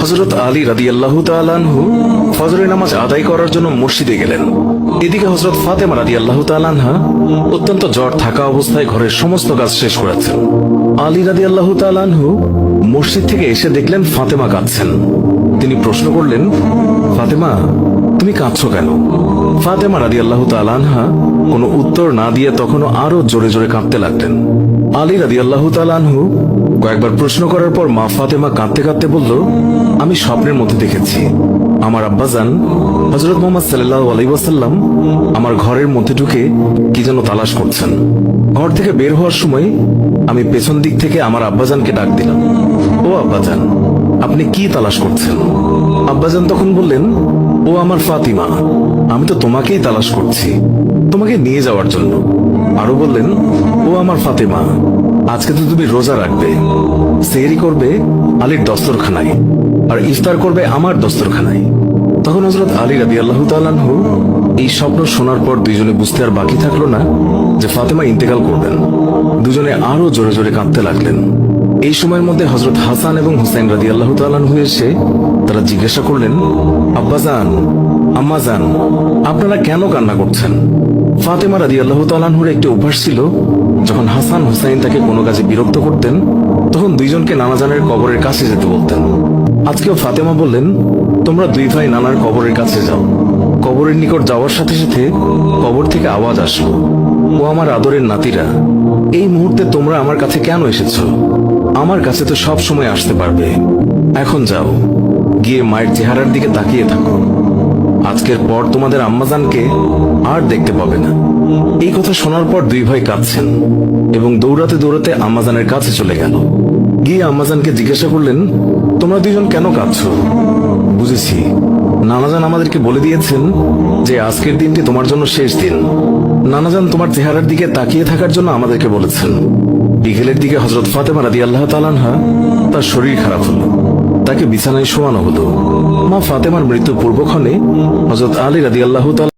হযরত আলী রাদিয়াল্লাহু তাআলা আনহু ফজরের নামাজ আদায় করার জন্য মসজিদে গেলেন। এদিকে হযরত ফাতেমা রাদিয়াল্লাহু তাআলা আনহা অত্যন্ত জ্বর থাকা অবস্থায় ঘরের সমস্ত কাজ শেষ করেছেন। আলী রাদিয়াল্লাহু তাআলা আনহু মসজিদ থেকে এসে দেখলেন ফাতেমা কাঁদছেন। তিনি প্রশ্ন করলেন, ফাতেমা, তুমি কাঁদছো কেন? ফাতেমা রাদিয়াল্লাহু তাআলা আনহা কোনো উত্তর না দিয়ে তখনও আরো জোরে জোরে কাঁদতে লাগলেন। আলী রাদিয়াল্লাহু তাআলা আনহু কয়েকবার প্রশ্ন করার পর মা ফাতেমা কাঁদতে কাঁদতে বলল, আমি স্বপ্নের মধ্যে দেখেছি আমার আব্বাজান হযরত মুহাম্মদ সাল্লাল্লাহু আলাইহি ওয়াসাল্লাম আমার ঘরের মধ্যে ঢুকে কি যেন তালাশ করছেন। ঘর থেকে বের হওয়ার সময় আমি পেছন দিক থেকে আমার আব্বাজানকে ডাক দিলাম, ও আব্বাজান, আপনি কি তালাশ করছেন? আব্বাজান তখন বললেন, ও আমার ফাতিমা, আমি তো তোমাকেই তালাশ করছি, তোমাকে নিয়ে যাওয়ার জন্য। আরো বললেন, ও আমার ফাতিমা, আজকে তো তুমি রোজা রাখবে, সেহরি করবে আলীর দস্তরখানায় আর ইফতার করবে আমার দস্তরখানায়। তখন হযরত আলী রাদিয়াল্লাহু তাআলা আনহু এই স্বপ্ন শোনার পর দুইজনে বুঝতে আর বাকি থাকলো না যে ফাতেমা ইন্তেকাল করবেন। দুজনে আরো জোরে জোরে কাঁদতে লাগলেন। এই সময়ের মধ্যে হযরত হাসান এবং হুসাইন রাদিয়াল্লাহু তাআলা আনহু এসে তারা জিজ্ঞাসা করলেন, আব্বাজান, আম্মাজান, আপনারা কেন কান্না করছেন? ফাতেমা রাদিয়াল্লাহু তাআলা আনহুর একটি অভ্যাস ছিল, যখন হাসান হুসাইন তাকে কোনো কাজে বিরক্ত করতেন তখন দুইজনকে নানাজানের কবরের কাছে যেতে বলতেন। আজকেও ফাতেমা বললেন, তোমরা দুই ভাই নানার কবরের কাছে যাও। কবরের নিকট যাওয়ার সাথে সাথে কবর থেকে আওয়াজ আসলো, ও আমার আদরের নাতিরা, এই মুহূর্তে তোমরা আমার কাছে কেন এসেছো? আমার কাছে তো সব সময় আসতে পারবে। এখন যাও, গিয়ে মায়ের চেহারার দিকে তাকিয়ে থাকো। আজকের পর তোমাদের আম্মাজানকে আর দেখতে পাবে না। এই কথা শোনার পর দুই ভাই কাঁদছেন এবং দৌড়াতে দৌড়াতে আম্মাজানের কাছে চলে গেল। গিয়ে আম্মাজানকে জিজ্ঞাসা করলেন, তোমরা দুইজন কেন কাঁদছো? বুঝেছি, নানাজান আমাদেরকে বলে দিয়েছেন যে আজকের দিনটি তোমার জন্য শেষ দিন। নানাজান তোমার চেহারার দিকে তাকিয়ে থাকার জন্য আমাদেরকে বলেছেন। বিকেলের দিকে হযরত ফাতেমা রাদিয়াল্লাহু তাআলা আনহা তার শরীর খারাপ হলো, তাকে বিছানায় শোয়ানো হলো। মা ফাতেমার মৃত্যুর পূর্বক্ষণে হযরত আলী রাদিয়াল্লাহু তাআলা